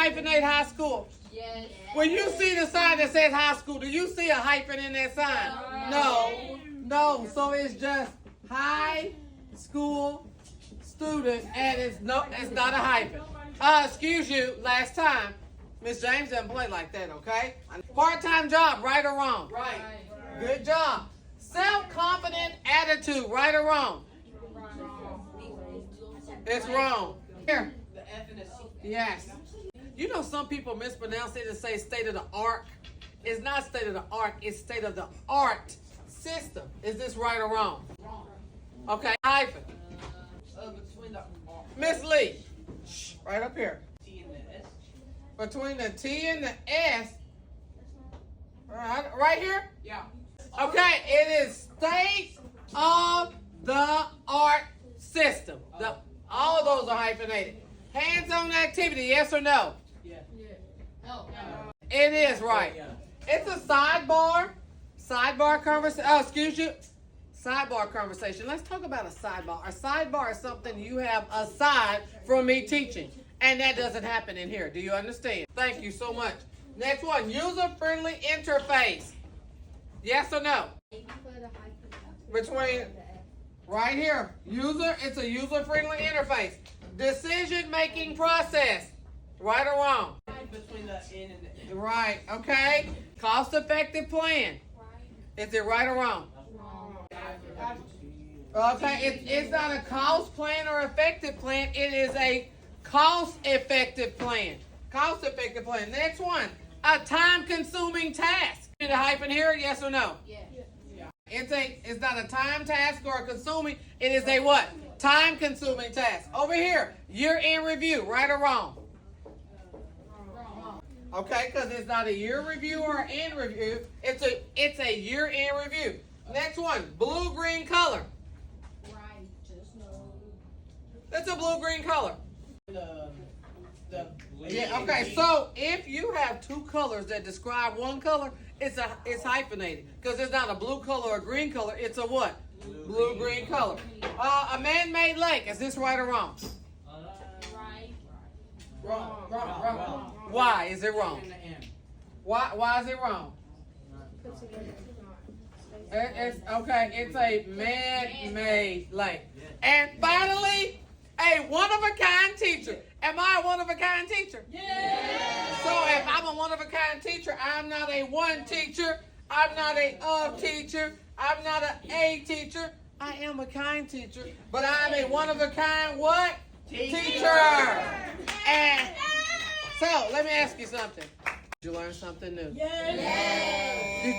hyphenate high school? Yes. When you see the sign that says high school, do you see a hyphen in that sign? No. No. So it's just high school student, and it's not a hyphen. Excuse you, last time, Miss James doesn't play like that, okay? Part-time job, right or wrong? Right. Good job. Self-confident attitude, right or wrong? It's wrong. Here. The F and the C. Yes. You know some people mispronounce it and say state of the art. It's not state of the art, it's state of the art system. Is this right or wrong? Wrong. Okay, hyphen. Between the R. Miss Lee. Shh, right up here. T and the S. Between the T and the S. Right here? Yeah. Okay, it is state of the art system. All of those are hyphenated. Hands-on activity, yes or no? Yeah. No. It is right. Yeah. It's a sidebar conversation. Oh, excuse you. Sidebar conversation. Let's talk about a sidebar. A sidebar is something you have aside from me teaching. And that doesn't happen in here. Do you understand? Thank you so much. Next one, user-friendly interface. Yes or no? Between right here. It's a user-friendly interface. Decision-making process. Right or wrong? Between the N and the M. Right, okay. Cost-effective plan. Is it right or wrong? Okay, it's not a cost plan or effective plan. It is a cost-effective plan. Cost-effective plan. Next one, a time-consuming task. Need a hyphen here, yes or no? Yes. It's not a time task or a consuming. It is a what? Time-consuming task. Over here, year in review. Right or wrong? Wrong. Okay, because it's not a year review or an end review. It's a year in review. Next one, blue-green color. Right. Just no. That's a blue-green color. The Yeah. Okay. So if you have two colors that describe one color, it's hyphenated because it's not a blue color or a green color. It's a what? Blue-green color. A man-made lake. Is this right or wrong? Right. Wrong. Why is it wrong? And the M. Why is it wrong? It's okay. It's a man-made lake. And finally, a one-of-a-kind teacher. Am I a one-of-a-kind teacher? Yeah. So if I'm a one-of-a-kind teacher, I'm not a one teacher. I'm not a of teacher. I'm not a teacher. I am a kind teacher, but I'm a one-of-a-kind what? Teacher. And so let me ask you something. Did you learn something new? Yeah. Did